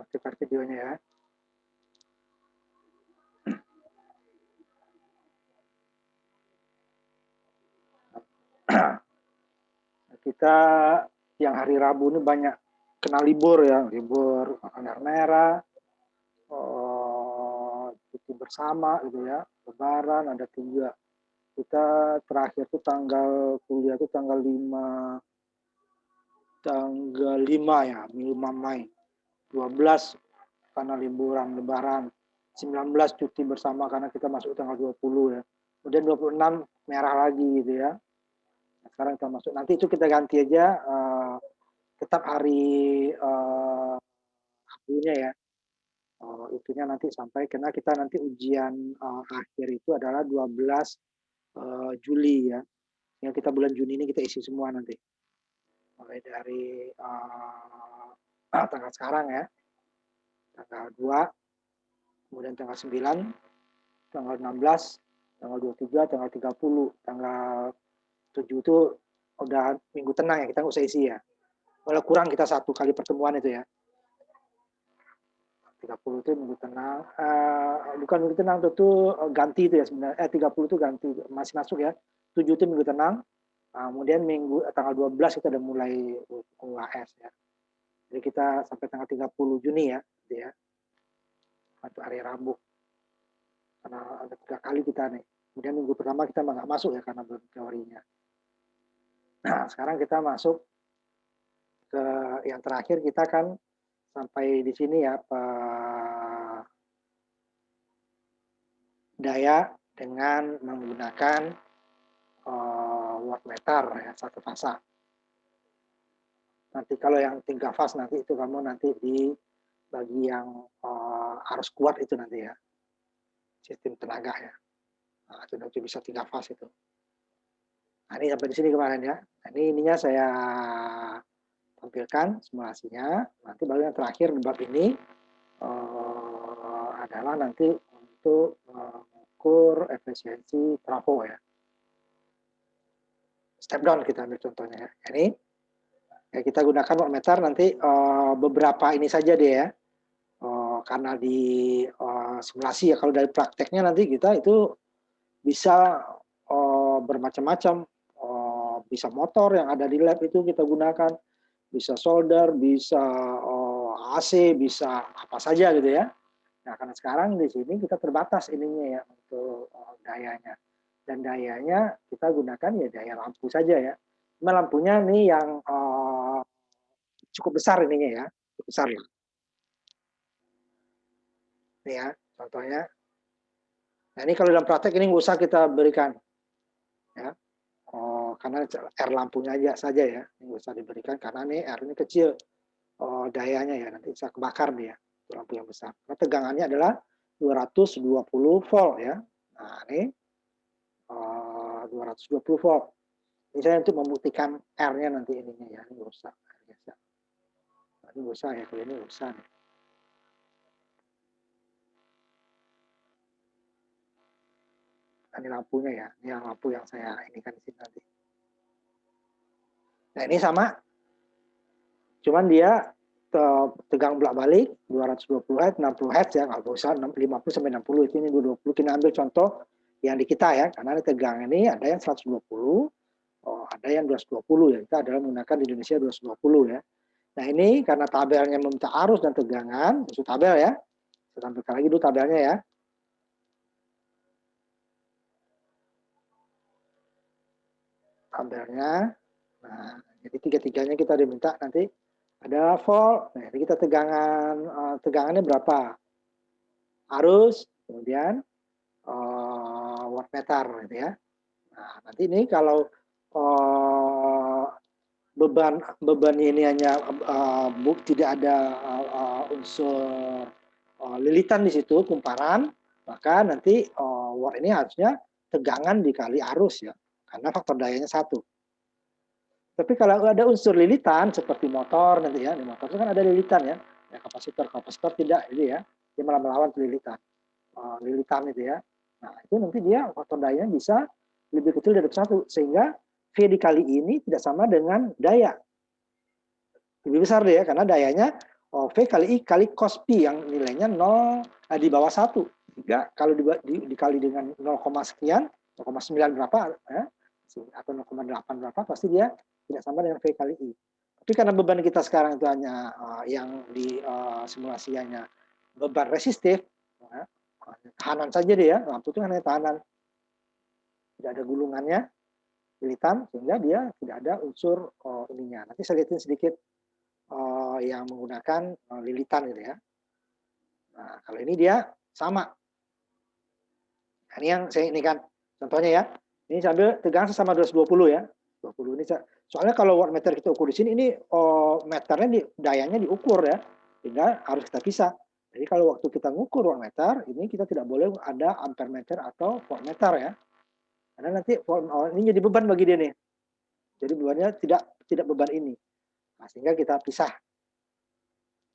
aktifkan videonya ya. Kita yang hari Rabu ini banyak kena libur ya, libur tanggal merah, cuti bersama gitu ya, lebaran ada 3. Kita terakhir tuh kuliah tuh tanggal 5 ya, 5 Mei. 12 karena liburan lebaran. 19 cuti bersama karena kita masuk tanggal 20 ya. Kemudian 26 merah lagi gitu ya. Nah, sekarang kita masuk. Nanti itu kita ganti aja tetap hari Rabunya ya. Itunya nanti sampai karena kita nanti ujian akhir itu adalah 12 Juli ya. Yang kita bulan Juni ini kita isi semua nanti. Mulai dari tanggal sekarang ya. Tanggal 2, kemudian tanggal 9, tanggal 16, tanggal 23, tanggal 30, tanggal 7 itu udah minggu tenang ya, kita nggak usah isi ya. Walau kurang kita 1 kali pertemuan itu ya. 30 itu minggu tenang, bukan minggu tenang itu ganti itu ya sebenarnya, 30 itu ganti, masih masuk ya. 7 itu minggu tenang, kemudian tanggal 12 kita udah mulai UAS ya. Jadi kita sampai tanggal 30 Juni ya, gitu ya. Untuk hari Rabu. Karena ada 3 kali kita nih. Kemudian minggu pertama kita nggak masuk ya karena belum teorinya. Nah, sekarang kita masuk ke yang terakhir, kita kan sampai di sini ya, daya dengan menggunakan wattmeter ya, 1 fasa. Nanti kalau yang 3 fase nanti itu kamu nanti di bagi yang arus kuat itu nanti ya, sistem tenaga ya. Nah, itu nanti bisa 3 fase itu. Nah, ini sampai di sini kemarin ya. Nah, ininya saya tampilkan simulasinya. Nanti baru yang terakhir bab ini adalah nanti untuk mengukur efisiensi trafo ya. Step down kita ambil contohnya ya. Ini ya, kita gunakan wattmeter nanti beberapa ini saja deh ya. Karena di simulasi ya, kalau dari prakteknya nanti kita itu bisa bermacam-macam, bisa motor yang ada di lab itu kita gunakan, bisa solder, bisa AC, bisa apa saja gitu ya. Nah, karena sekarang di sini kita terbatas ininya ya untuk dayanya. Dan dayanya kita gunakan ya daya lampu saja ya. Cuma lampunya nih yang cukup besar ininya ya, cukup besar ya. Ini ya, contohnya. Nah, ini kalau dalam praktek ini nggak usah kita berikan. Ya. Karena R lampunya aja saja ya, nggak usah diberikan karena ini R ini kecil dayanya ya, nanti bisa kebakar dia, itu lampu yang besar. Karena tegangannya adalah 220 volt ya. Nah, ini 220 volt. Ini saya untuk membuktikan R-nya nanti ininya ya, ini rusak. Nah, ini rusak ya, kalau ini rusak nih. Ini lampunya ya, ini yang lampu yang saya ini kan di sini nanti. Nah, ini sama, cuman dia tegang bolak-balik 220 Hz, 60 Hz ya, nggak usah 50 sampai 60, itu ini 220. Kita ambil contoh yang di kita ya, karena tegang ini ada yang 120, ada yang 220 ya, kita adalah menggunakan di Indonesia 220 ya. Nah, ini karena tabelnya meminta arus dan tegangan, maksud tabel ya, saya tampilkan lagi dulu tabelnya ya. Tabelnya, nah, jadi tiga-tiganya kita diminta nanti ada volt. Nah, kita tegangannya berapa? Arus, kemudian wattmeter gitu ya. Nah, nanti ini kalau beban ini hanya tidak ada unsur lilitan di situ, kumparan, maka nanti watt ini harusnya tegangan dikali arus ya, karena faktor dayanya 1. Tapi kalau ada unsur lilitan seperti motor nanti ya, di motor itu kan ada lilitan ya, kapasitor tidak ini ya, dia malah melawan lilitan itu ya. Nah, itu nanti dia faktor dayanya bisa lebih kecil dari 1, sehingga V dikali ini tidak sama dengan daya. Lebih besar deh ya, karena dayanya V kali I kali cos P yang nilainya 0 di bawah 1. Jika kalau dikali dengan 0, sekian, 0,9 berapa, ya, atau 0,8 berapa, pasti dia tidak sama dengan V kali I. Tapi karena beban kita sekarang itu hanya yang di simulasinya beban resistif, ya, tahanan saja dia, lampu itu hanya tahanan, tidak ada gulungannya, lilitan, sehingga dia tidak ada unsur ininya. Nanti saya lihatin sedikit yang menggunakan lilitan gitu ya. Nah, kalau ini dia sama. Nah, ini yang saya ini kan contohnya ya. Ini sambil tegangan sama 220 ya. 20 ini soalnya kalau wattmeter kita ukur di sini ini meternya dayanya diukur ya. Sehingga harus kita pisah. Jadi kalau waktu kita ngukur wattmeter, ini kita tidak boleh ada ampermeter atau voltmeter ya. Karena nanti ini jadi beban bagi dia nih. Jadi bebannya tidak beban ini. Nah, sehingga kita pisah.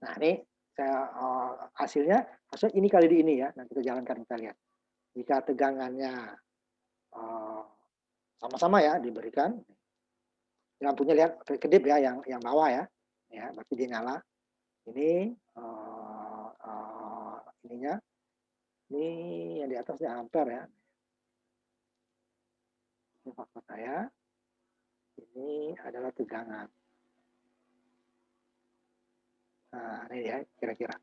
Nah, ini saya hasilnya ini kali di ini ya. Nah, kita jalankan, kita lihat. Jika tegangannya sama-sama ya diberikan, lampunya lihat kedip ya yang bawah ya, berarti dia nyala. Ini ininya, ini yang di atasnya ampere ya. Ini faktor saya. Ini adalah tegangan. Nah, ini ya kira-kira.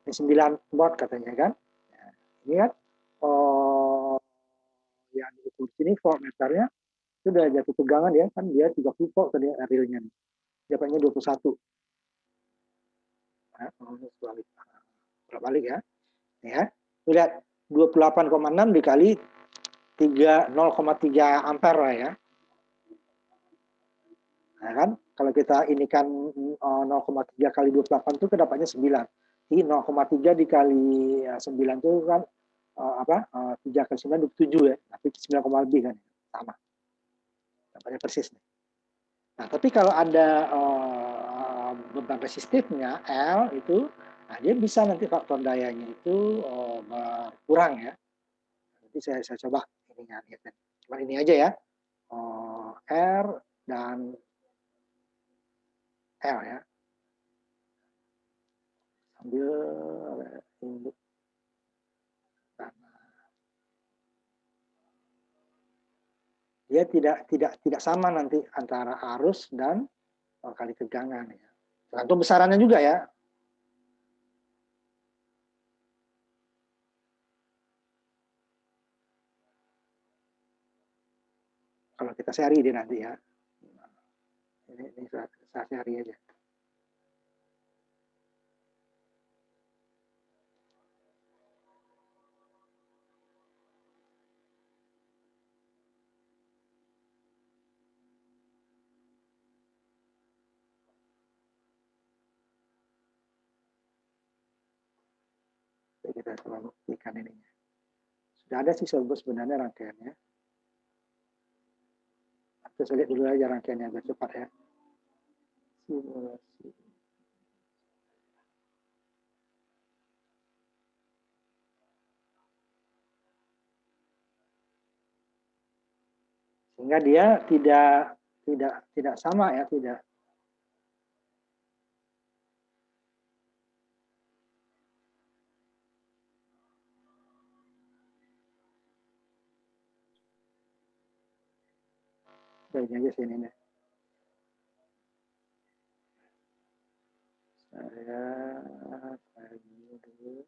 Ini 9 watt katanya kan. Nah, ini kan yang diukur sini voltmeternya sudah jatuh tegangan ya kan, dia 30 volt tadi realnya nih. Dapatnya 21. Nah, balik ya. Ya. Lihat 28,6 dikali 0,3 ampere lah ya. Nah, kan kalau kita ini kan 0,3 kali 28 itu kedapatnya 9. Jadi 0,3 dikali 9 itu kan 3 kali 9 27 ya. Tapi 9, lebih kan sama. Dapatnya persis nih. Nah, tapi kalau ada beban resistifnya L itu, nah dia bisa nanti faktor dayanya itu berkurang ya. Nanti saya coba ininya lihat. Cuma ini aja ya. R dan L ya. Sambil induk. Dia tidak sama nanti antara arus dan kali tegangan ya. Tergantung besarannya juga ya. Kalau kita seri dia nanti ya. Ini saya seri aja. Kita coba buktikan ininya. Sudah ada sih sebenarnya rangkaiannya. Kita lihat dulu aja rangkaiannya biar cepat ya. Simulasi. Sehingga dia tidak sama ya, tidak. Ini aja sini nih. Saya dulu.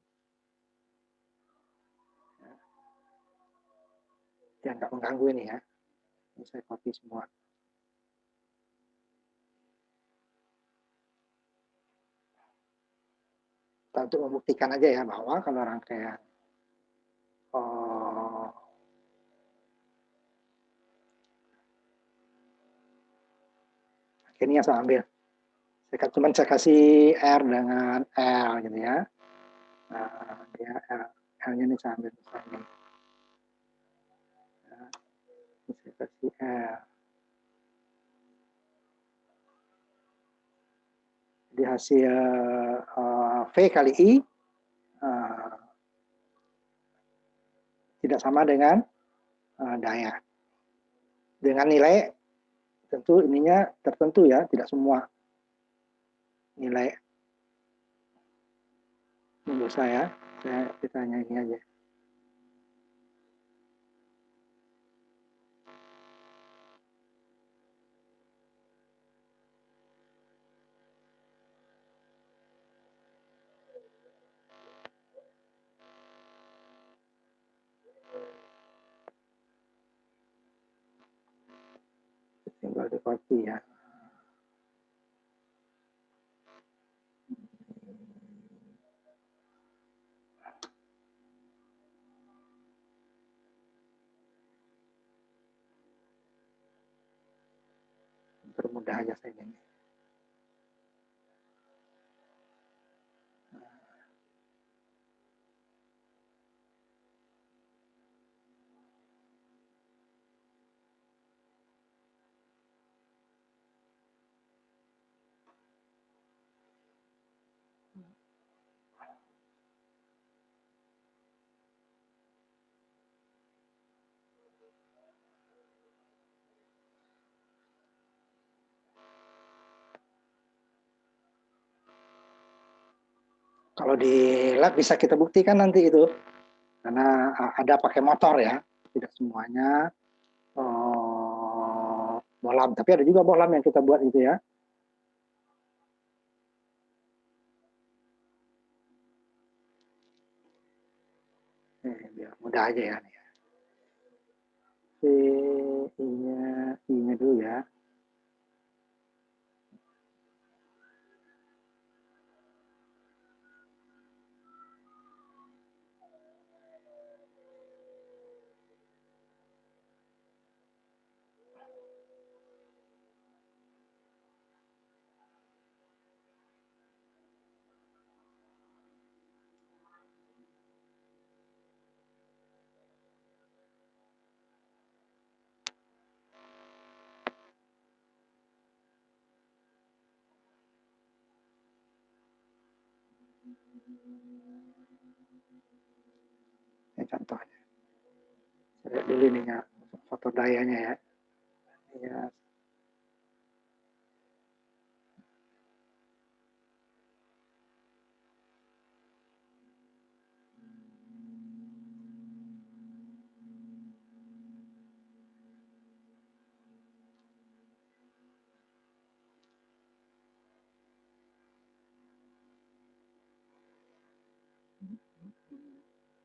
Ya, nggak mengganggu ini ya. Ini saya copy semua. Kita untuk membuktikan aja ya bahwa kalau rangkaian ini yang saya ambil. Cuman saya kasih R dengan L gitu ya. Nah, dia L-nya ini saya ambil misalnya. Nah, saya kasih L. Di hasil V kali I tidak sama dengan daya. Dengan nilai tentu ininya tertentu ya, tidak semua nilai. Menurut saya ditanya ini aja. Tinggal di copy ya. Bermudah aja saya ini. Kalau di lab bisa kita buktikan nanti itu, karena ada pakai motor ya, tidak semuanya bohlam, tapi ada juga bohlam yang kita buat itu ya. Biar mudah aja ya. I-nya dulu ya. Ini contohnya. Saya lihat dulu ininya, foto dayanya ya. Ya.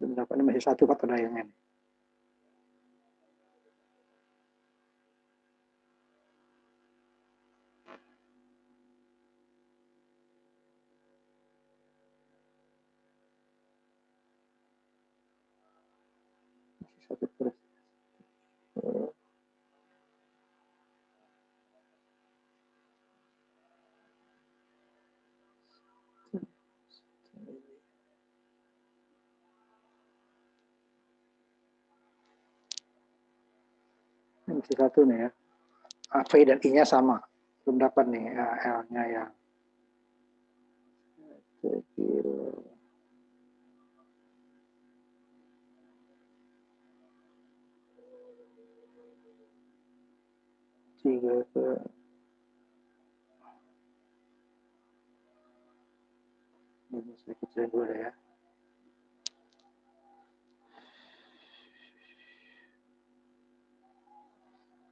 Dapat masih satu foto dayanya. Masih satu terus. Ini masih satu nih ya. V dan I-nya sama. Belum dapat nih L-nya yang tiga ke ini saya kecilin dulu ya.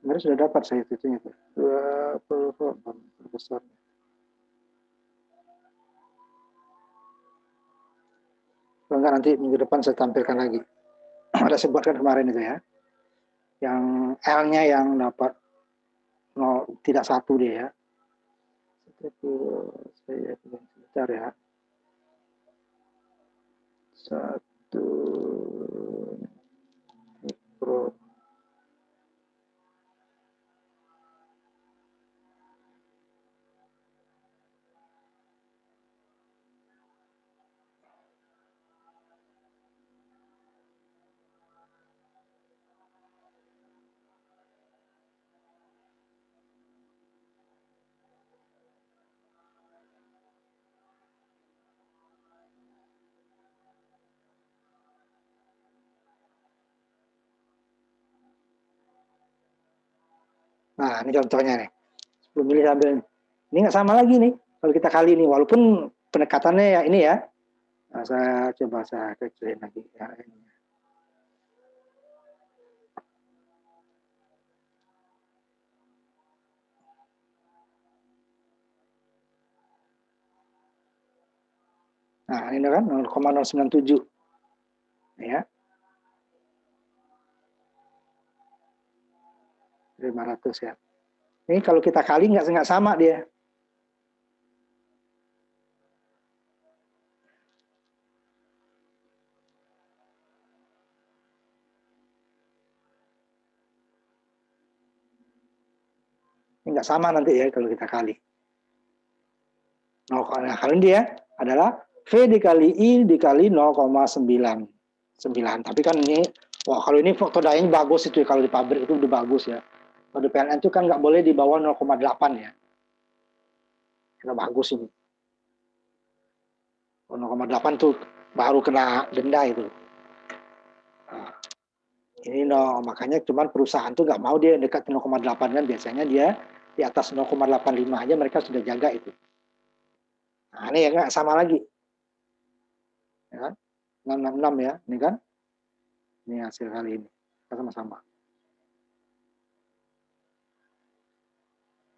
Sebenarnya sudah dapat saya itunya tuh. 20 besar. Kalau enggak nanti minggu depan saya tampilkan lagi. Ada saya buatkan kemarin itu ya. Yang L-nya yang dapat 0, tidak satu dia ya. Itu saya sebentar ya. Satu mikro. Nah, ini contohnya nih. 10 mili sambil ini nggak sama lagi nih kalau kita kali ini, walaupun pendekatannya ya ini ya. Nah, saya coba saya kecilin lagi ya. Nah, ini kan 0,097 ya. 500 ya. Ini kalau kita kali nggak sama dia. Ini nggak sama nanti ya kalau kita kali. Nah, kalau dia adalah V dikali I dikali 0,99. Tapi kan ini, wah kalau ini foto dayanya bagus itu ya, kalau di pabrik itu udah bagus ya. Kalau di PLN itu kan nggak boleh di bawah 0,8 ya. Karena bagus ini. 0,8 tuh baru kena denda itu. Nah, ini makanya cuman perusahaan tuh nggak mau dia dekat 0,8 kan, biasanya dia di atas 0,85 aja mereka sudah jaga itu. Nah, ini ya nggak sama lagi. Ya kan? 666 ya, ini kan. Ini hasil kali ini. Kita sama-sama.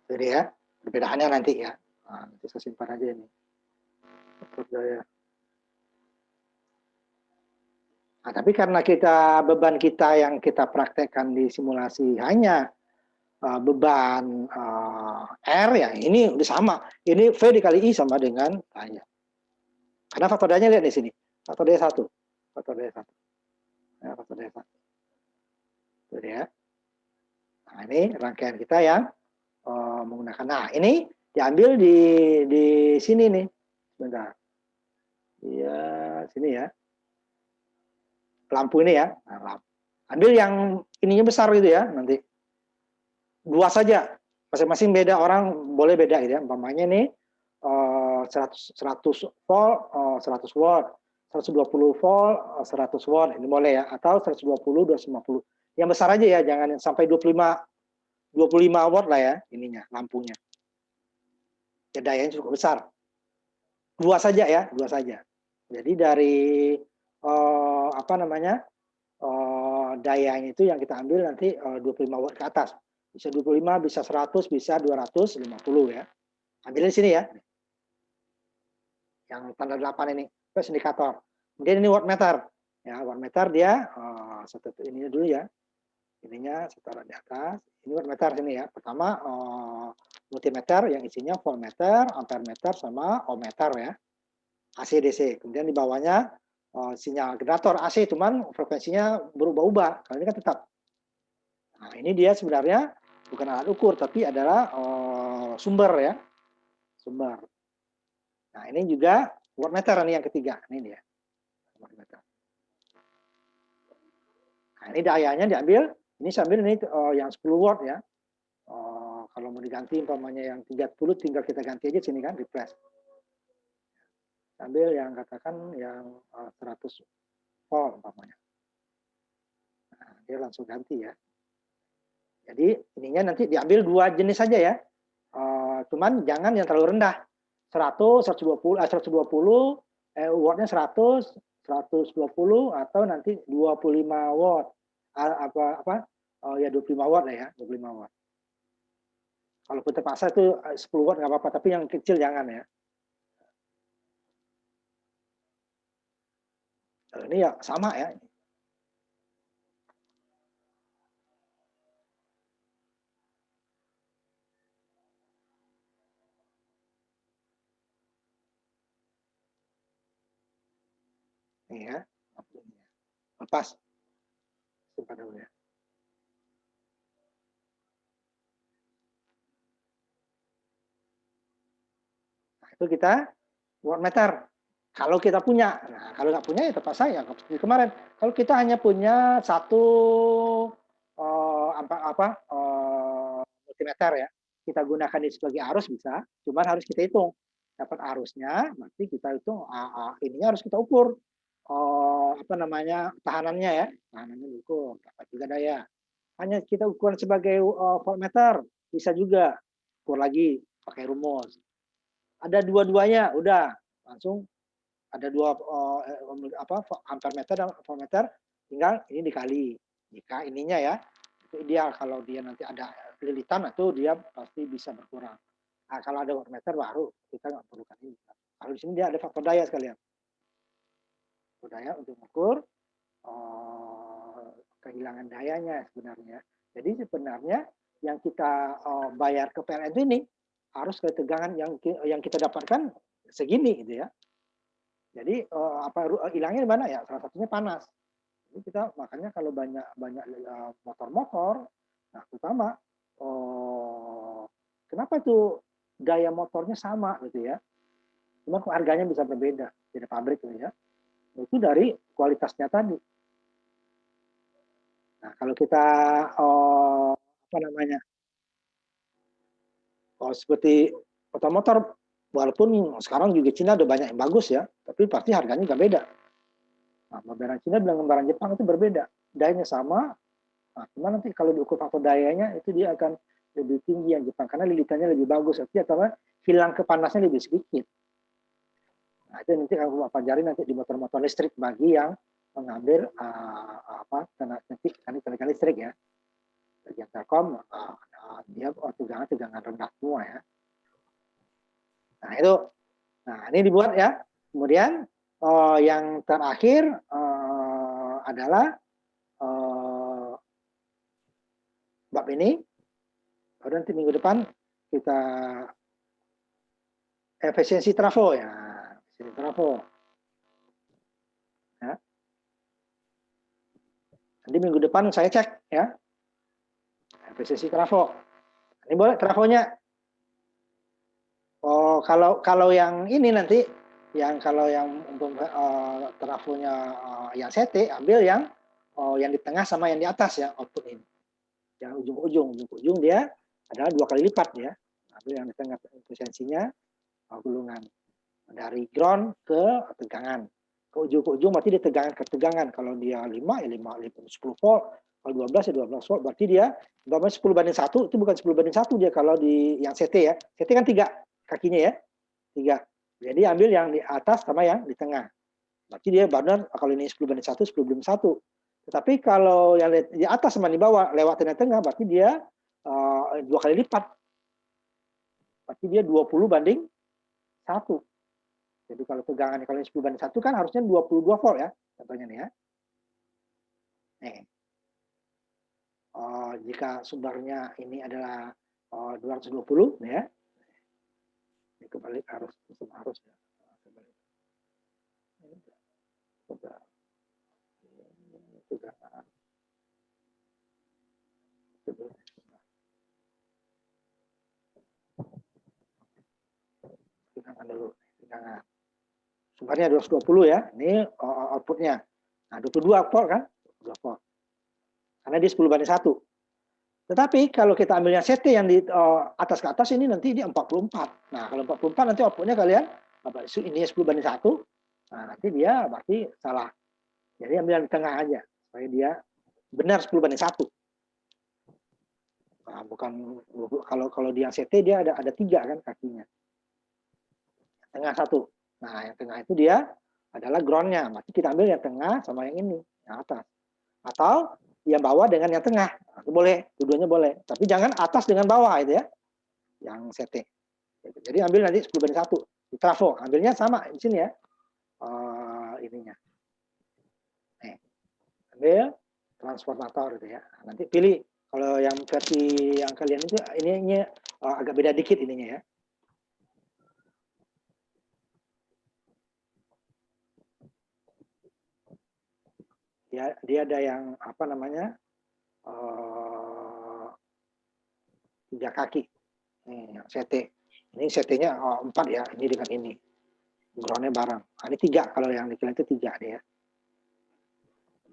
Jadi ya, perbedaannya nanti ya. Nah, nanti saya simpan aja ini. Nah, tapi karena beban kita yang kita praktekkan di simulasi hanya beban R ya, ini udah sama. Ini V dikali I sama dengan A-nya. Karena faktor D-nya lihat di sini. Faktor D1. Faktor D1. Ya, faktor D1. Itu dia. Nah, ini rangkaian kita yang menggunakan. Nah, ini diambil di sini nih. Sebentar. Iya, sini ya. Lampu ini ya. Nah, lampu. Ambil yang ininya besar gitu ya, nanti. Dua saja. Masing-masing beda orang boleh beda gitu ya. Umpamanya nih 100 volt, 100 watt, 120 volt, 100 watt, ini boleh ya. Atau 120, 250. Yang besar aja ya, jangan sampai 25 watt lah ya ininya, lampunya. Ya dayanya cukup besar. Dua saja ya, dua saja. Jadi dari apa namanya? Dayanya itu yang kita ambil nanti 25 watt ke atas. Bisa 25, bisa 100, bisa 250 ya. Ambilnya di sini ya. Yang tanda 8 ini, plus indikator. Kemudian ini wattmeter. Ya, wattmeter dia ini dulu ya. Ininya saya taruh di atas. Ini wattmeter sini ya. Pertama multimeter yang isinya voltmeter, ampermeter sama ohmmeter ya. AC DC. Kemudian di bawahnya sinyal generator AC, cuman frekuensinya berubah-ubah. Kalau ini kan tetap. Nah, ini dia sebenarnya bukan alat ukur, tapi adalah sumber ya. Sumber. Nah, ini juga wattmeter ini yang ketiga. Ini dia. Wattmeter. Nah, ini dayanya diambil. Ini sambil ini yang 10 watt ya. Kalau mau diganti umpamanya yang 30 tinggal kita ganti aja sini kan, refresh. Sambil yang katakan yang 100 volt umpamanya. Nah, dia langsung ganti ya. Jadi ininya nanti diambil dua jenis saja ya. Cuman jangan yang terlalu rendah. 100, 120, 120 wattnya 100, 120 atau nanti 25 watt. Ya 25 watt lah ya, 25 watt. Kalau terpaksa itu 10 watt nggak apa-apa, tapi yang kecil jangan ya. Ini ya sama ya. Ini ya. Lepas. Simpan dulu ya. Nah, itu kita wattmeter. Kalau kita punya, nah kalau nggak punya ya terpaksa ya seperti kemarin. Kalau kita hanya punya satu multimeter ya, kita gunakan ini sebagai arus bisa, cuman harus kita hitung dapat arusnya, nanti kita hitung ininya harus kita ukur apa namanya tahanannya ya, tahanannya diukur dapat juga daya. hanya kita ukuran sebagai voltmeter, bisa juga ukur lagi pakai rumus. Ada dua-duanya, udah langsung ada dua ampere meter dan voltmeter, tinggal ini dikali. Jika ininya ya, itu ideal. Kalau dia nanti ada lilitan, itu dia pasti bisa berkurang. Nah, kalau ada voltmeter baru kita nggak perlukan ini. Kalau di sini dia ada faktor daya sekalian. Faktor daya untuk mengukur kehilangan dayanya sebenarnya. Jadi sebenarnya yang kita bayar ke PLN ini harus ketegangan yang kita dapatkan segini gitu ya. Jadi hilangnya di mana ya? Salah satunya panas. Jadi kita makanya kalau banyak motor-motor, nah terutama kenapa itu daya motornya sama gitu ya? Cuma harganya bisa berbeda, beda pabrik gitu ya. Itu dari kualitasnya tadi. Nah, kalau kita seperti motor-motor, walaupun sekarang juga Cina ada banyak yang bagus ya, tapi pasti harganya juga beda. Nah, barang Cina dengan barang Jepang itu berbeda, dayanya sama. Nah, cuma nanti kalau diukur faktor dayanya itu dia akan lebih tinggi yang Jepang karena lilitannya lebih bagus, artinya hilang kepanasnya lebih sedikit. Nah, itu nanti aku pelajari nanti di motor-motor listrik bagi yang mengambil tenaga listrik ya. Bagian Telkom dia tegangan rendah semua ya. Nah itu, nah ini dibuat ya. Kemudian yang terakhir adalah bab ini. Baru nanti minggu depan kita efisiensi trafo ya, efisiensi trafo. Ya. Nanti minggu depan saya cek ya, efisiensi trafo. Ini boleh trafonya. Oh, kalau yang ini nanti, kalau yang untuk trafonya yang CT, ambil yang di tengah sama yang di atas ya, output ini. Yang ujung dia adalah 2 kali lipat ya. Ambil yang di tengah, efisiensinya gulungan dari ground ke tegangan. Ke ujung berarti dia tegangan. Kalau dia 5 ya 10 volt. Kalau 12 ya 12 volt. Berarti dia 10 banding 1 itu bukan 10 banding 1 dia kalau di yang CT ya. CT kan 3 kakinya ya. 3. Jadi ambil yang di atas sama yang di tengah. Berarti dia benar kalau ini 10 banding 1, 10 banding 1. Tetapi kalau yang di atas sama di bawah lewat tengah-tengah berarti dia 2 kali lipat. Berarti dia 20 banding 1. Jadi kalau tegangannya kalau 10 banding 1 kan harusnya 22 volt ya. Contohnya nih ya. Nih. Jika sumbernya ini adalah 220 nih ya. Ini kebalik harus ya. Tegangan dulu, tegangan. Sumbernya 220 ya, ini outputnya. Nah, 22 volt kan? 22 volt. Karena dia 10 banding 1. Tetapi kalau kita ambilnya CT yang di atas ke atas ini nanti dia 44. Nah, kalau 44 nanti outputnya kalian, ini 10 banding 1. Nah, nanti dia berarti salah. Jadi ambil yang di tengah aja. Supaya dia benar 10 banding 1. Nah, bukan kalau di yang CT dia ada 3 kan kakinya. Tengah 1. Nah, yang tengah itu dia adalah ground-nya. Berarti kita ambil yang tengah sama yang ini, yang atas. Atau yang bawah dengan yang tengah. Nah, itu boleh, keduanya boleh. Tapi jangan atas dengan bawah itu ya. Yang CT. Jadi ambil nanti 10 banding 1. Di trafo, ambilnya sama di sini ya. Ininya. Nih. Ambil transportator gitu ya. Nanti pilih kalau yang versi yang kalian itu ini agak beda dikit ininya ya. Dia ada yang apa namanya 3 kaki. Nih, yang CT. Ini CT-nya 4 ya. Ini dengan ini. Ground-nya bareng. Nah, ini 3 kalau yang dikira itu 3 nih ya.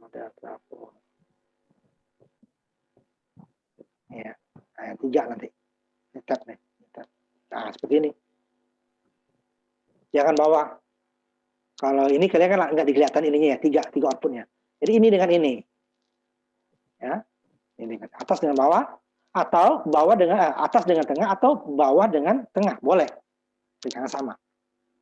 Ada trafo. Ya, nah, yang 3 nanti. Nyetet nih. Nah, seperti ini. Jangan bawah. Kalau ini kalian kan nggak kelihatan ininya ya, 3 outputnya. Jadi ini dengan ini. Ya. Ini atas dengan bawah, atau bawah dengan atas dengan tengah, atau bawah dengan tengah, boleh. Tegangan sama.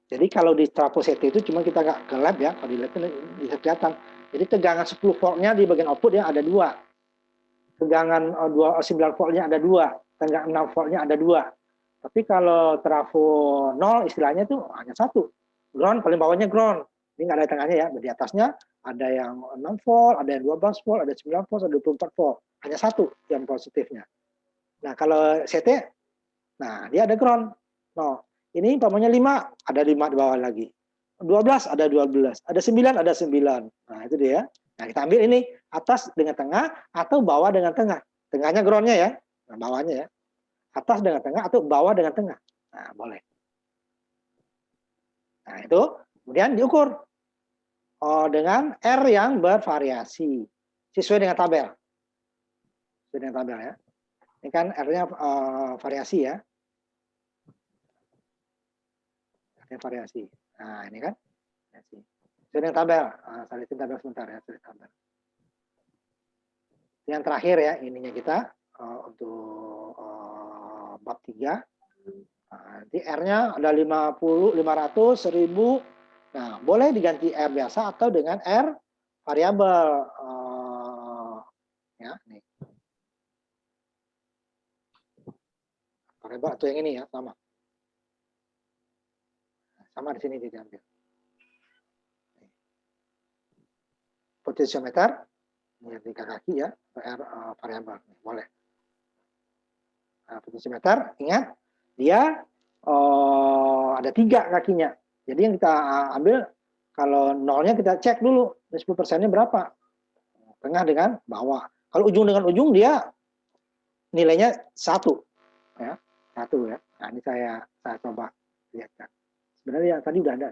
Jadi kalau di trafo CT itu cuma kita nggak ke lab ya, kalau di lab itu bisa kelihatan. Jadi tegangan 10 voltnya di bagian output ya ada 2. Tegangan 9 voltnya ada 2. Tegangan 6 voltnya ada 2. Tapi kalau trafo 0 istilahnya itu hanya 1. Ground, paling bawahnya ground. Ini nggak ada tengahnya ya. Di atasnya ada yang 6 volt, ada yang 12 volt, ada 9 volt, ada 24 volt. Hanya 1 yang positifnya. Nah kalau CT, nah dia ada ground. No. Ini umpamanya 5, ada 5 di bawah lagi. 12, ada 12. Ada 9, ada 9. Nah, itu dia. Nah, kita ambil ini, atas dengan tengah, atau bawah dengan tengah. Tengahnya groundnya ya. Nah, bawahnya ya. Atas dengan tengah, atau bawah dengan tengah. Nah, boleh. Nah, itu. Kemudian diukur. Dengan R yang bervariasi. Sesuai dengan tabel. Sesuai dengan tabel ya. Ini kan R-nya variasi ya. Variasi. Nah, ini kan variasi. Sesuai dengan tabel. Saya lihat tabel sebentar ya. Tabel. Yang terakhir ya, ininya kita untuk bab 3. Nanti R-nya ada 50, 500, 1000. Nah, boleh diganti R biasa atau dengan R variabel. Ya, nih. Variabel atau yang ini ya, sama. Sama di sini diambil. Potensiometer, ini 3 kaki ya, R variabel, boleh. Nah, potensiometer, ingat, dia ada 3 kakinya. Jadi yang kita ambil, kalau nolnya kita cek dulu, 10%-nya berapa. Tengah dengan bawah. Kalau ujung dengan ujung, dia nilainya 1. Ya, 1 ya. Nah, ini saya coba lihatkan. Sebenarnya tadi udah ada.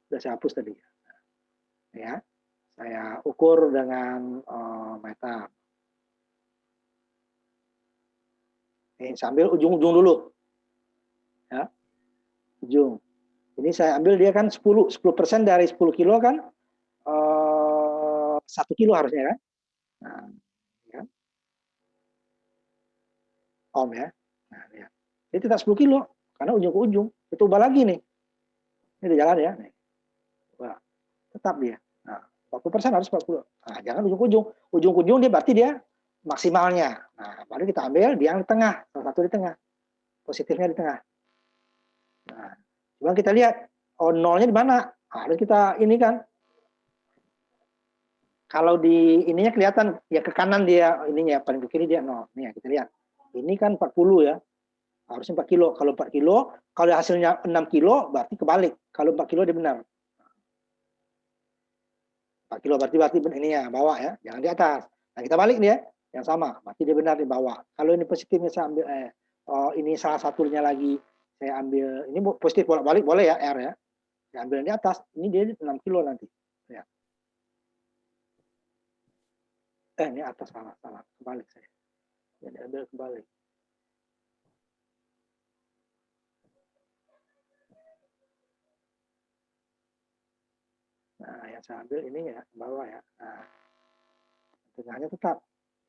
Sudah saya hapus tadi. Ya, saya ukur dengan meter. Ini sambil ujung-ujung dulu. Ya, ujung. Ini saya ambil dia kan 10% dari 10 kilo kan 1 kilo harusnya kan. Nah, ya. Ohm ya. Nah, ya. Ini tetap 10 kilo karena ujung ke ujung. Kita ubah lagi nih. Ini di jalan ya. Nih. Wah, tetap dia. Nah, 40% harus 40. Nah, jangan ujung ke ujung. Ujung ke ujung dia berarti dia maksimalnya. Nah, baru kita ambil dia yang di tengah. Salah satu di tengah. Positifnya di tengah. Nah, coba kita lihat nolnya di mana. Harus kita ini kan. Kalau di ininya kelihatan ya ke kanan dia ininya paling ke kiri dia 0. Nih ya, kita lihat. Ini kan 40 ya. Harusnya 4 kilo. Kalau 4 kilo, kalau hasilnya 6 kilo berarti kebalik. Kalau 4 kilo dia benar. 4 kilo berarti ini ya bawah ya, jangan di atas. Nah, kita balik dia yang sama, berarti dia benar di bawah. Kalau ini positifnya saya ambil ini salah satunya lagi saya ambil ini positif bolak-balik boleh ya R ya. Saya ambil di atas, ini dia 6 kilo nanti. Ya. Ini atas salah, kebalik saya. Jadi ambil kebalik. Nah, yang saya ambil ini ya, bawah ya. Nah, tengahnya tetap.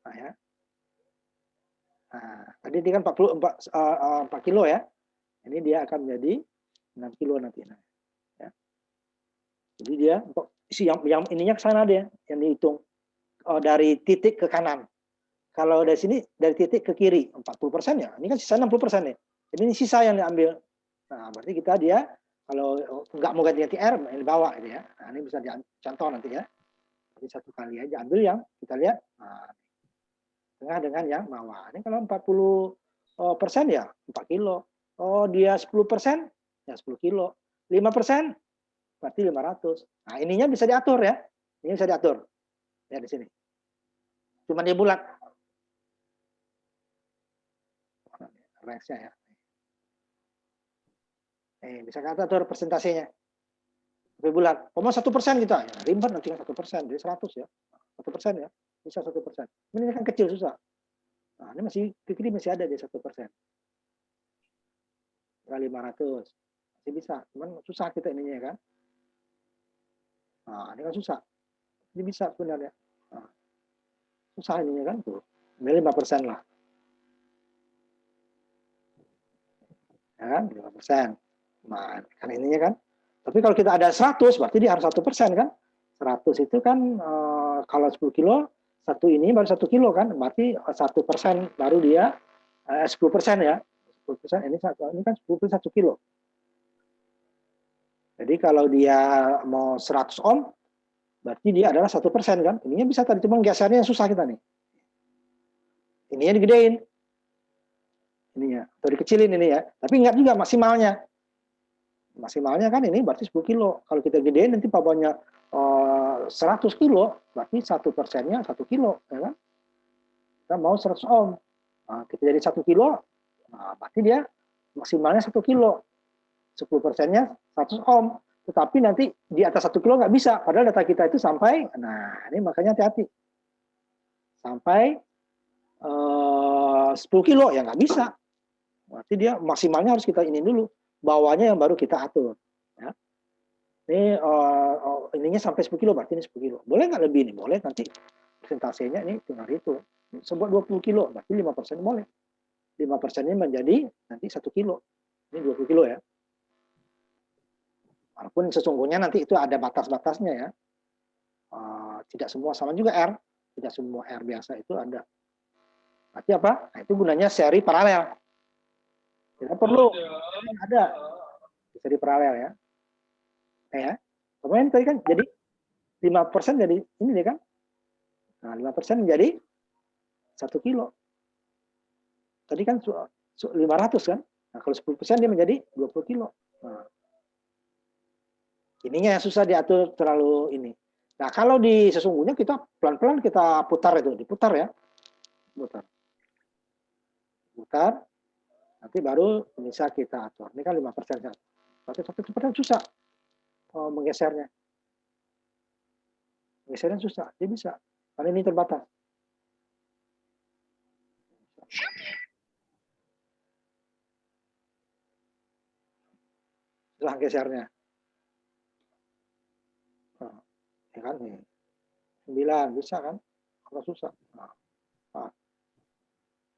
Nah, ya. Nah, tadi dia kan 4 kilo ya. Ini dia akan menjadi 6 kilo nanti. Nah, ya. Jadi dia yang ininya ke sana dia, yang dihitung dari titik ke kanan. Kalau dari sini dari titik ke kiri 40% ya. Ini kan sisa 60% ya. Jadi ini sisa yang diambil. Nah, berarti kita dia kalau nggak mau ganti R ini bawa ini ya. Nah, ini bisa dicontoh nanti ya. Jadi 1 kali aja ambil yang kita lihat. Nah, tengah dengan yang bawah. Ini kalau 40% ya 4 kilo. Oh, dia 10% ya 10 kilo. 5% berarti 500. Nah, ininya bisa diatur ya. Ini bisa diatur. Ya di sini. Cuma dia bulat. Range-nya ya. Bisa kita atur persentasenya. Lebih bulat. Mau 1% kita, ya, ribet nanti 1%, jadi 100 ya. 1% ya, bisa 1%. Ini kan kecil susah. Nah, ini masih kiri masih ada di 1%. 500 masih bisa, cuman susah kita ininya kan. Nah, ini kan susah. Ini bisa sebenarnya. Nah, Susah ininya kan tuh. Ini 5% lah. Ya kan? 5%. Nah, kan ininya kan. Tapi kalau kita ada 100, berarti dia harus 1% kan? 100 itu kan kalau 10 kilo, satu ini baru 1 kilo kan? Berarti 1% baru dia 10% ya. 10% ini kan 10% 1 kilo. Jadi kalau dia mau 100 ohm, berarti dia adalah 1% kan? Ininya bisa tadi, cuma gesernya susah kita nih. Ininya digedein. Ininya, atau dikecilin ini ya. Tapi ingat juga maksimalnya. Maksimalnya kan ini berarti 10 kilo. Kalau kita gedein nanti papannya 100 kilo, berarti 1%-nya 1 kilo. Ya kan? Kita mau 100 ohm. Nah, kita jadi 1 kilo, nah, berarti dia maksimalnya 1 kilo. 10%-nya 100 ohm. Tetapi nanti di atas 1 kilo nggak bisa. Padahal data kita itu sampai, nah ini makanya hati-hati. Sampai 10 kilo, ya nggak bisa. Berarti dia maksimalnya harus kita ini dulu. Bawahnya yang baru kita atur. Ya. Ini ininya sampai 10 kilo, berarti ini 10 kilo. Boleh nggak lebih ini? Boleh, nanti persentasenya ini tinggal itu. Sebuah 20 kilo, berarti 5% boleh. 5%-nya menjadi nanti 1 kilo. Ini 20 kilo ya. Walaupun sesungguhnya nanti itu ada batas-batasnya ya. Tidak semua sama juga R. Tidak semua R biasa itu ada. Berarti apa? Nah, itu gunanya seri paralel. Kita perlu ada seri paralel ya. Ya. Kemarin tadi kan jadi 5% jadi ini deh kan. Nah, 5% menjadi 1 kilo. Tadi kan 500 kan. Nah, kalau 10% dia menjadi 20 kilo. Nah, ininya yang susah diatur terlalu ini. Nah, kalau di sesungguhnya kita pelan-pelan kita putar itu, diputar ya. Putar. Nanti baru bisa kita atur. Ini kan 5%. Tapi cepatnya susah menggesernya. Gesernya susah, dia bisa. Karena ini terbatas. Setelah gesernya. Nah, ya kan nih. 9 bisa kan? Kalau susah.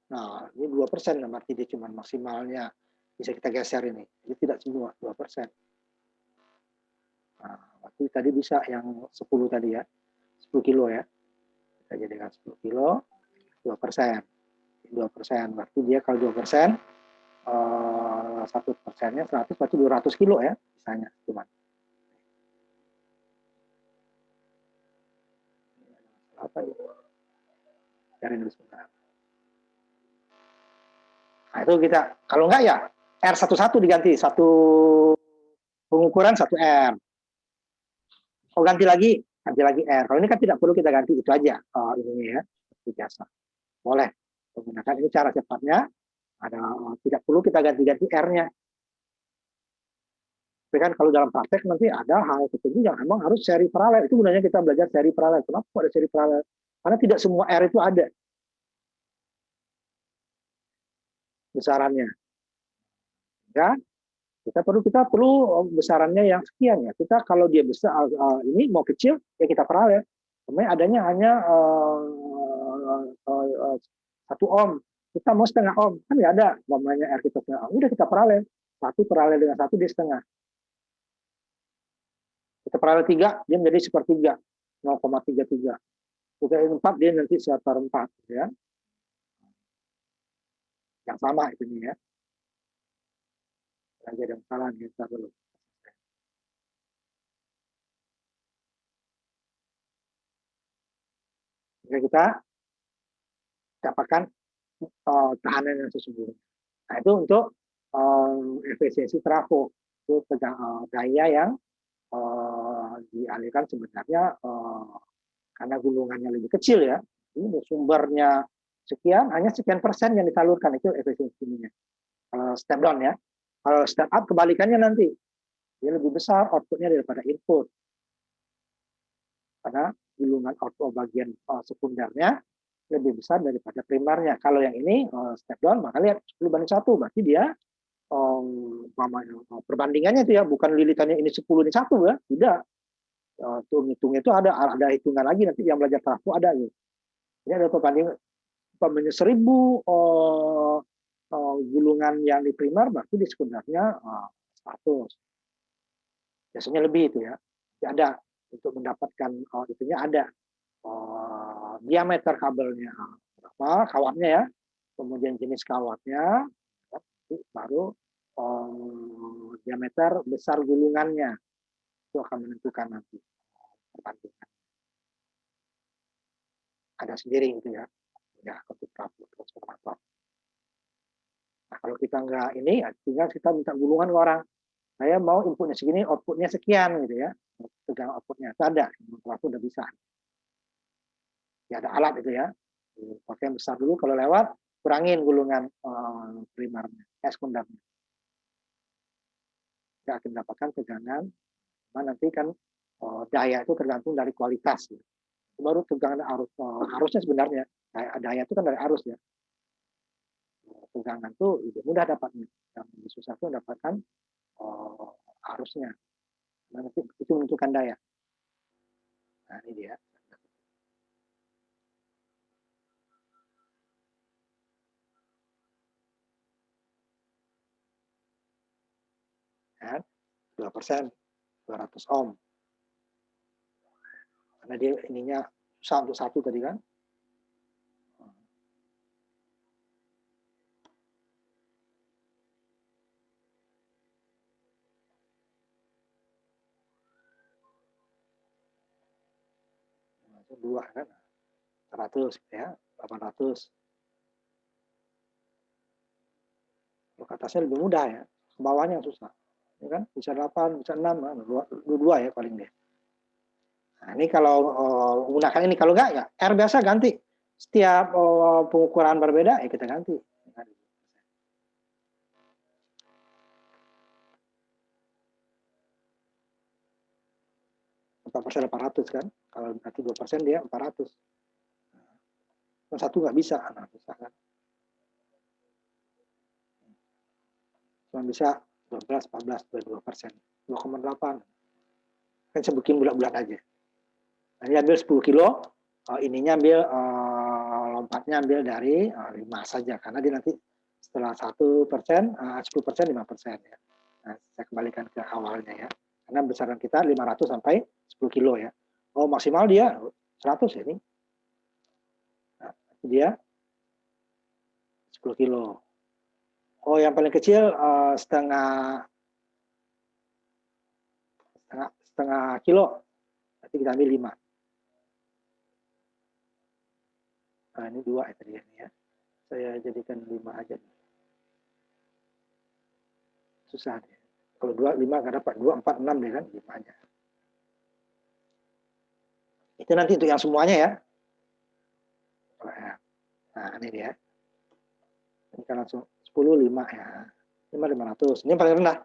Nah, ini 2%, berarti dia cuma maksimalnya bisa kita geser ini. Jadi tidak semua 2%. Nah, berarti tadi bisa yang 10 tadi ya. 10 kilo ya. Kita jadikan 10 kilo, 2%. 2%. Berarti dia kalau 2%, 1%-nya 100, berarti 200 kilo ya. Misalnya, cuma. Apa itu? Cari dulu sebentar. Nah, itu kita, kalau enggak ya, R11 diganti, satu pengukuran 1 R. Oh, ganti lagi R. Kalau ini kan tidak perlu kita ganti, itu aja. Ini ya, seperti biasa. Boleh menggunakan ini cara cepatnya. Ada tidak perlu kita ganti-ganti R-nya. Tapi kan kalau dalam praktek nanti ada hal tertentu yang memang harus seri paralel. Itu gunanya kita belajar seri paralel. Kenapa ada seri paralel? Karena tidak semua R itu ada besarannya. Ya, kita perlu besarannya yang sekian ya. Kita kalau dia besar ini mau kecil ya kita paralel. Sebenarnya adanya hanya 1 ohm. Kita mau setengah ohm kan nggak ada namanya R kita setengah ohm. Udah kita paralel. Satu paralel dengan satu dia setengah. Kita paralel 3 dia menjadi sepertiga 0,33. Kita 4 dia nanti seperempat ya. Yang sama itu ya. Lagi ada kesalahan kita dulu. Jika kita dapatkan tahanan yang sesungguhnya. Nah, itu untuk efisiensi trafo. Itu daya yang dialihkan sebenarnya karena gulungannya lebih kecil ya. Ini sumbernya sekian, hanya sekian persen yang disalurkan, itu efisiensinya. Kalau step down ya. Kalau step up kebalikannya nanti. Dia lebih besar outputnya daripada input. Karena gulungan output bagian sekundernya lebih besar daripada primernya. Kalau yang ini step down, maka lihat 10:1, berarti dia perbandingannya itu ya, bukan lilitannya ini 10 ini 1 ya, tidak. Hitung itu ada hitungan lagi nanti yang belajar trafo ada gitu. Ini ada perbandingan umpamanya 1000 gulungan yang di primer, berarti di sekundernya 100. Biasanya lebih itu ya. Ada untuk mendapatkan itunya ada diameter kabelnya berapa, kawatnya ya, kemudian jenis kawatnya, baru diameter besar gulungannya itu akan menentukan nanti perbandingan. Ada sendiri gitu ya, untuk transformator. Nah, kalau kita nggak ini, tinggal kita minta gulungan ke orang. Saya mau inputnya segini, outputnya sekian gitu ya. Tegang outputnya, itu ada. Pelaku udah bisa. Ya ada alat itu ya. Pakai yang besar dulu, kalau lewat kurangin gulungan primernya, sekundernya. Kita akan mendapatkan tegangan. Nanti kan daya itu tergantung dari kualitas. Gitu. Baru tegangan arusnya sebenarnya. Daya itu kan dari arus ya. Tegangan itu lebih mudah dapatnya. Yang lebih susah itu mendapatkan arusnya. Nanti itu menentukan daya. Nah ini dia. Kan? 2%, 200 ohm. Karena dia ininya susah untuk satu tadi kan. Dua kan, 100 ya, 800. Ke atasnya lebih mudah ya, ke bawahnya yang susah. Ya kan? Bisa 8, bisa 6, 2 ya paling deh. Nah, ini kalau menggunakan ini, kalau enggak ya R biasa ganti. Setiap pengukuran berbeda ya kita ganti. 4% 800 kan. Kalau berarti 2% dia 400. Nah, satu nggak bisa, nah, bisa kan. Cuma bisa 12, 14, 22%. 2,8. Kan saya bikin bulat-bulat aja. Nah, ini ambil 10 kilo, ininya ambil lompatnya ambil dari 5 saja, karena dia nanti setelah 1%, 10%, 5% ya. Nah, saya kembalikan ke awalnya ya. Karena besaran kita 500 sampai 10 kilo ya. Oh, maksimal dia 100 ya ini. Nah, dia 10 kilo. Oh, yang paling kecil setengah kilo. Nanti kita ambil 5. Nah, ini 2 ya tadi ya. Saya jadikan 5 aja. Susah deh. Kalau 2, 5 nggak dapat. 2, 4, 6 deh kan, 5 aja. Itu nanti untuk yang semuanya ya. Nah, ini dia. Ini kan langsung 10, 5 ya. 5, 500. Ini yang paling rendah.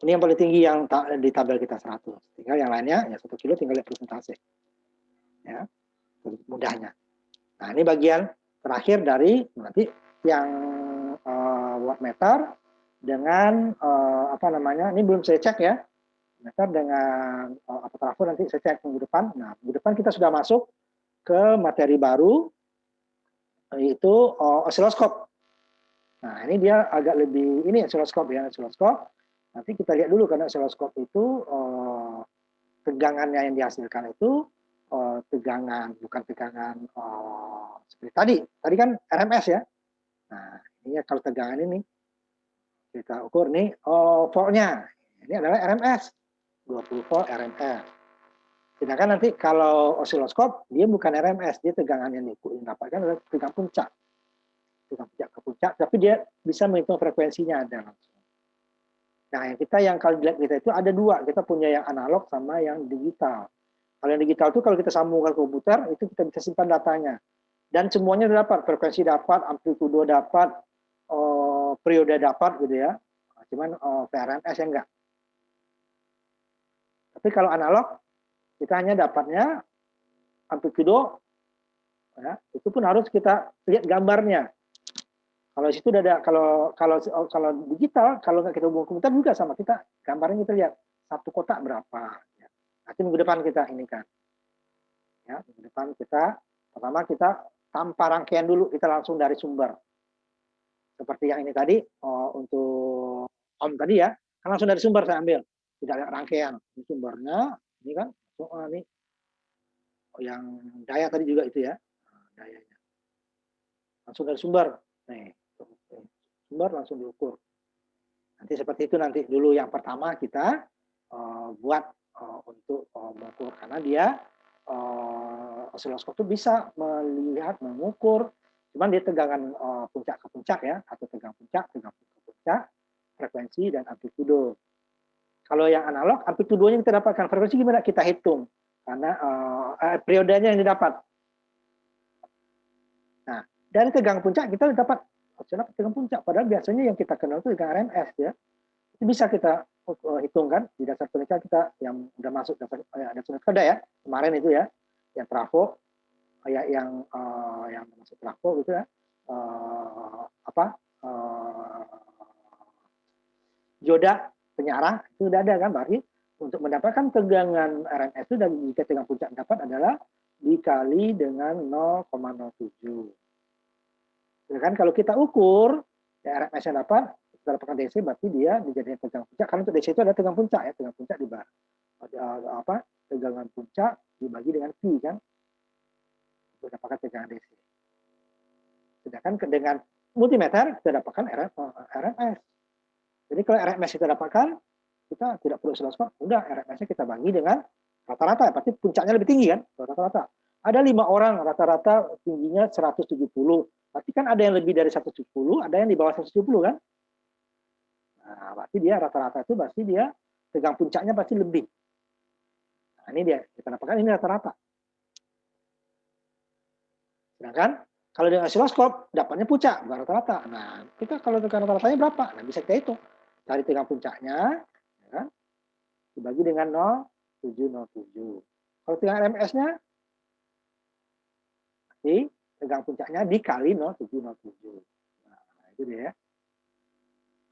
Ini yang paling tinggi yang di tabel kita 100. Tinggal yang lainnya, ya 1 kilo tinggal lihat persentase. Ya, mudahnya. Nah, ini bagian terakhir dari nanti yang wattmeter dengan apa namanya, ini belum saya cek ya. Meter dengan apa trafo nanti saya cek minggu depan. Nah, minggu depan kita sudah masuk ke materi baru, yaitu osiloskop. Nah, ini dia agak lebih, ini osiloskop ya, osiloskop. Nanti kita lihat dulu, karena osiloskop itu tegangannya yang dihasilkan itu tegangan, bukan tegangan seperti tadi. Tadi kan RMS ya. Nah, ini kalau tegangan ini kita ukur nih voltnya. Ini adalah RMS, 20 volt RMS. Sedangkan nanti kalau osiloskop dia bukan RMS, dia tegangan yang didapatkan adalah tegangan puncak. Tegangan puncak ke puncak, tapi dia bisa menghitung frekuensinya ada langsung. Nah, yang kalau dilihat kita itu ada 2, kita punya yang analog sama yang digital. Kalau yang digital itu kalau kita sambungkan ke komputer, itu kita bisa simpan datanya. Dan semuanya dapat, frekuensi dapat, amplitudo dapat, periode dapat gitu ya. Cuman PRMS yang enggak. Tapi kalau analog, kita hanya dapatnya amplitudo, ya, itu pun harus kita lihat gambarnya. Kalau situ udah ada, kalau digital, kalau nggak kita hubungi komputer juga sama, kita gambarnya kita lihat satu kotak berapa. Nanti minggu depan kita ini kan, ya minggu depan kita Pertama kita tanpa rangkaian dulu, kita langsung dari sumber. Seperti yang ini tadi, untuk Om tadi ya, kan langsung dari sumber saya ambil, tidak ada rangkaian. Ini sumbernya, ini kan, ini yang daya tadi juga itu ya, dayanya. Langsung dari sumber, nih, sumber langsung diukur. Nanti seperti itu nanti dulu yang pertama kita buat untuk mengukur, karena dia osiloskop itu bisa melihat, mengukur, cuman dia tegangan puncak ke puncak ya, atau tegang ke puncak, frekuensi dan amplitudo. Kalau yang analog, amplitudonya kita dapatkan, frekuensi gimana? Kita hitung, karena periodenya yang didapat. Nah, dari tegangan puncak kita dapat tegangan puncak, padahal biasanya yang kita kenal itu tegangan RMS ya. Itu bisa kita hitungkan di dasar penelitian kita yang udah masuk dasar kerja ya, kemarin itu ya, yang trafo, yang masuk trafo gitu ya, dioda penyarah itu sudah ada kan, berarti untuk mendapatkan tegangan RMS itu dan jika tegangan puncak dapat adalah dikali dengan 0,07. Ya kan, kalau kita ukur ya RMS yang dapat, kita dapatkan DC, berarti dia menjadi tegangan puncak, karena untuk DC itu ada tegangan puncak ya, tegangan puncak di tegangan puncak dibagi dengan Q kan, untuk dapatkan tegangan DC. Sedangkan dengan multimeter kita dapatkan RMS. Jadi kalau RMS kita dapatkan, kita tidak perlu osiloskop, udah RMS-nya kita bagi dengan rata-rata, berarti puncaknya lebih tinggi kan, rata-rata. Ada 5 orang rata-rata tingginya 170, berarti kan ada yang lebih dari 170, ada yang di bawah 170 kan. Nah, berarti dia rata-rata itu berarti dia tegang puncaknya pasti lebih. Nah, ini dia, kita dapatkan ini rata-rata. Sedangkan kalau dengan osiloskop dapatnya puncak, bukan rata-rata. Nah, kita kalau tegangan rata-ratanya berapa? Nah, bisa kita hitung. Cari tegangan puncaknya, ya kan? Dibagi dengan 0,707. Kalau tegangan RMS-nya, berarti tegangan puncaknya dikali 0,707. Nah, itu dia.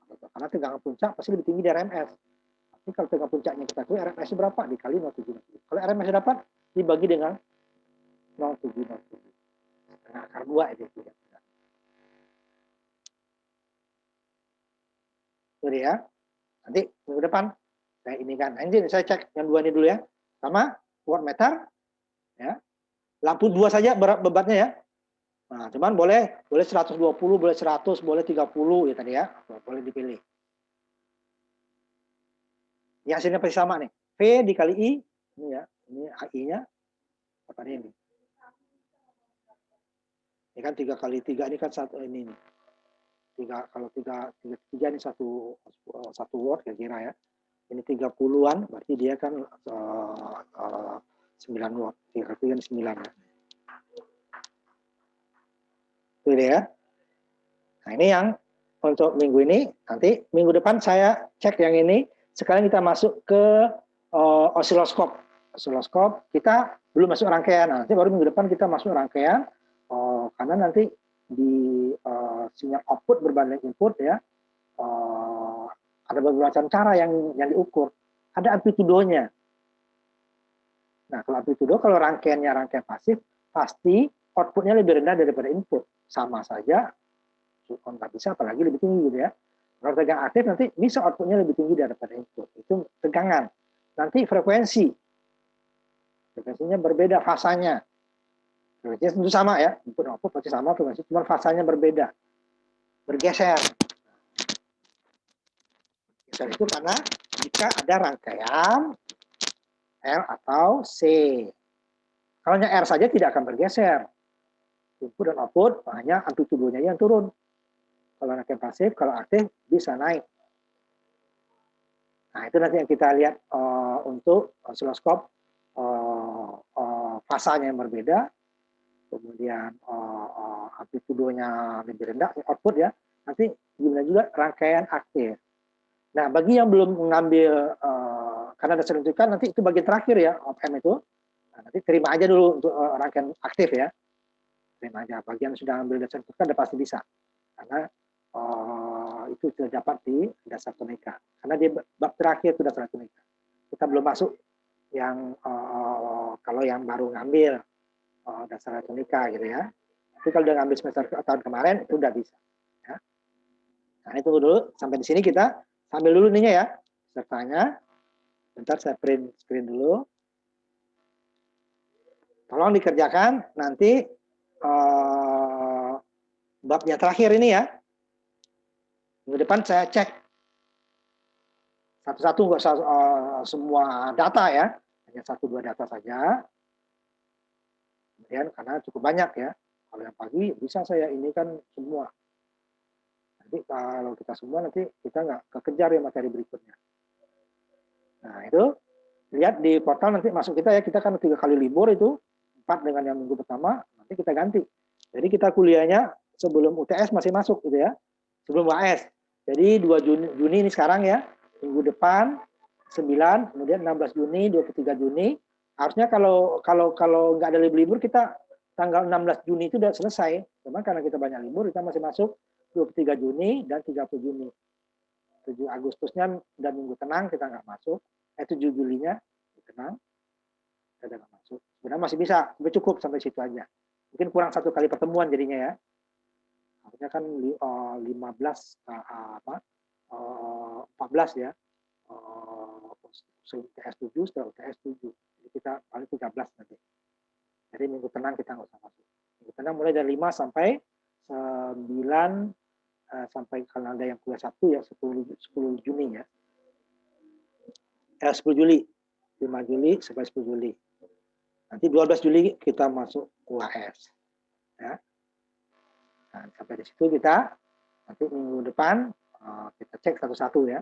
Karena tegangan puncak pasti lebih tinggi dari RMS. Tapi kalau tegangan puncaknya kita tahu RMS-nya berapa? Dikali 0,707. Kalau RMS dapat, dibagi dengan 0,707. Nah, akar 2 itu. Itu dia. Nanti minggu depan saya ini kan. Nanti saya cek yang 2 ini dulu ya. Sama wattmeter ya. Lampu 2 saja bebatnya ya. Nah, cuman boleh 120, boleh 100, boleh 30 ya tadi ya. Boleh dipilih. Ini hasilnya pasti sama nih. V dikali I, ini ya. Ini AI-nya apa ini? Ini kan 3 kali 3 ini kan satu ini. 3 kalau 3 ini 1 watt kira-kira ya. Ini 30-an, berarti dia kan 9 watt. 3 kali 3 9 ya. Itu dia. Nah, ini yang untuk minggu ini. Nanti minggu depan saya cek yang ini. Sekarang kita masuk ke osiloskop. Osiloskop kita belum masuk rangkaian. Nah, nanti baru minggu depan kita masuk rangkaian. Karena nanti di sinyal output berbanding input ya, ada beberapa macam cara yang diukur. Ada amplitudonya. Nah, kalau amplitudo, kalau rangkaiannya rangkaian pasif, pasti outputnya lebih rendah daripada input. Sama saja, nggak bisa, apalagi lebih tinggi gitu ya. Kalau tegangan aktif nanti bisa outputnya lebih tinggi daripada input. Itu tegangan. Nanti frekuensinya berbeda, fasanya. Frekuensinya tentu sama ya, input output pasti sama frekuensi, cuma fasanya berbeda, bergeser. Geser itu karena jika ada rangkaian L atau C. Kalau hanya R saja tidak akan bergeser. Input dan output hanya amplitudonya yang turun. Kalau rangkaian pasif, kalau aktif bisa naik. Nah, itu nanti yang kita lihat untuk osiloskop, fasanya yang berbeda, kemudian amplitudonya lebih rendah, output ya. Nanti gimana juga rangkaian aktif. Nah, bagi yang belum mengambil, karena ada seruntukan, nanti itu bagian terakhir ya, op-amp itu. Nah, nanti terima aja dulu untuk rangkaian aktif ya. Terima aja, bagian sudah ambil dasar seruntukan udah pasti bisa. Karena itu sudah dapat di dasar tonika. Karena dia bab terakhir itu dasar tonika. Kita belum masuk yang kalau yang baru ngambil. dasar elektronika gitu ya. Tapi kalau udah ngambil semester tahun kemarin itu udah bisa. Ya. Nah, ini tunggu dulu sampai di sini kita sambil dulu ininya ya pesertanya. Bentar saya print screen dulu. Tolong dikerjakan nanti babnya terakhir ini ya. Minggu depan saya cek satu-satu, nggak usah semua data ya, hanya 1-2 data saja. Kemudian karena cukup banyak ya, kalau yang pagi bisa saya ini kan semua. Nanti kalau kita semua nanti kita nggak kekejar ya materi berikutnya. Nah itu lihat di portal nanti masuk kita ya, kita kan 3 kali libur itu, 4 dengan yang minggu pertama, nanti kita ganti. Jadi kita kuliahnya sebelum UTS masih masuk gitu ya, sebelum UAS. Jadi 2 Juni ini sekarang ya, minggu depan 9, kemudian 16 Juni, 23 Juni. Harusnya kalau nggak ada libur kita tanggal 16 Juni itu udah selesai. Cuma karena kita banyak libur, kita masih masuk 23 Juni dan 30 Juni. 7 Agustusnya dan minggu tenang kita nggak masuk. 7 Julinya tenang, kita nggak masuk. Sebenarnya masih bisa, cukup sampai situ aja. Mungkin kurang 1 kali pertemuan jadinya ya. Harusnya kan 15 14 ya. UTS 7 setelah UTS 7. Jadi kita paling 13 nanti. Jadi minggu tenang kita nggak usah masuk. Minggu tenang mulai dari 5 sampai 9 sampai kalau ada yang kuliah Sabtu ya 10 Juni ya. 10 Juli. 5 Juli sampai 10 Juli. Nanti 12 Juli kita masuk UAS. Ya. Nah, sampai di situ kita nanti minggu depan kita cek satu-satu ya.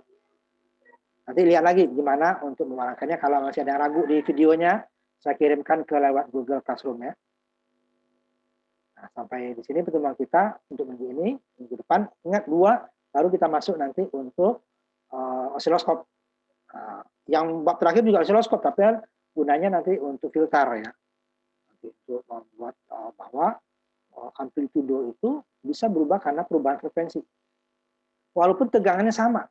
Nanti lihat lagi gimana untuk memarahkannya. Kalau masih ada yang ragu di videonya, saya kirimkan ke lewat Google Classroom ya. Nah, sampai di sini pertemuan kita untuk minggu ini, minggu depan. Ingat 2, baru kita masuk nanti untuk osiloskop. Yang bab terakhir juga osiloskop, tapi gunanya nanti untuk filter ya. Nanti untuk membuat bahwa amplitudo itu bisa berubah karena perubahan frekuensi. Walaupun tegangannya sama.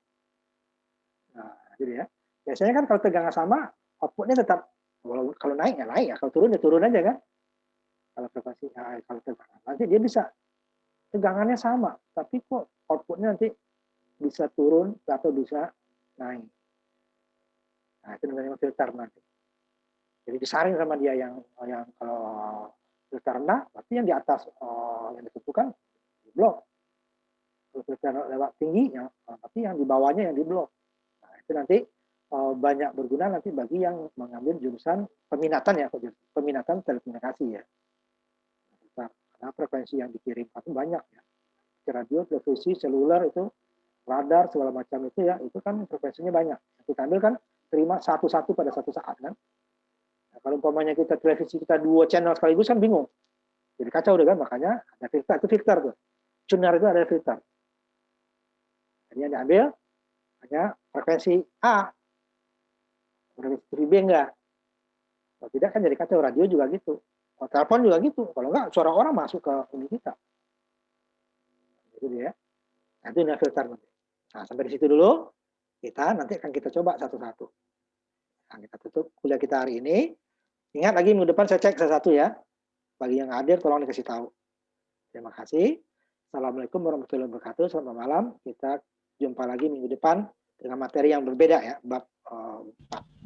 Nah, jadi ya. Biasanya kan kalau tegangan sama, outputnya tetap kalau naik ya naik ya, kalau turun ya turun aja kan. Kalau frekuensi kalau tegangan nanti dia bisa tegangannya sama, tapi kok outputnya nanti bisa turun atau bisa naik. Nah, itu namanya filter nanti. Jadi disaring sama dia yang kalau filter rendah, berarti yang di atas yang ditentukan di blok. Kalau filter lewat tinggi, tapi yang di bawahnya yang di blok. Nah, itu nanti banyak berguna nanti bagi yang mengambil jurusan peminatan ya, peminatan telekomunikasi ya. Karena frekuensi yang dikirim itu banyak ya. Radio, televisi, seluler itu, radar segala macam itu ya, itu kan frekuensinya banyak. Kita ambil kan terima satu-satu pada satu saat kan. Nah, kalau umpamanya kita televisi kita 2 channel sekaligus kan bingung. Jadi kacau deh kan, makanya ada filter, itu filter tuh. Tuner itu ada filter. Jadi yang diambil hanya frekuensi A, frekuensi B enggak. Kalau tidak kan jadi kacau, radio juga gitu. Kalau telepon juga gitu. Kalau enggak suara orang masuk ke ini kita. Gitu ya. Nah, itu yang filter nanti. Nah, sampai di situ dulu. Kita nanti akan kita coba satu-satu. Nah, kita tutup kuliah kita hari ini. Ingat lagi minggu depan saya cek satu-satu ya. Bagi yang hadir tolong dikasih tahu. Terima kasih. Assalamualaikum warahmatullahi wabarakatuh. Selamat malam. Kita jumpa lagi minggu depan dengan materi yang berbeda ya, bab 4.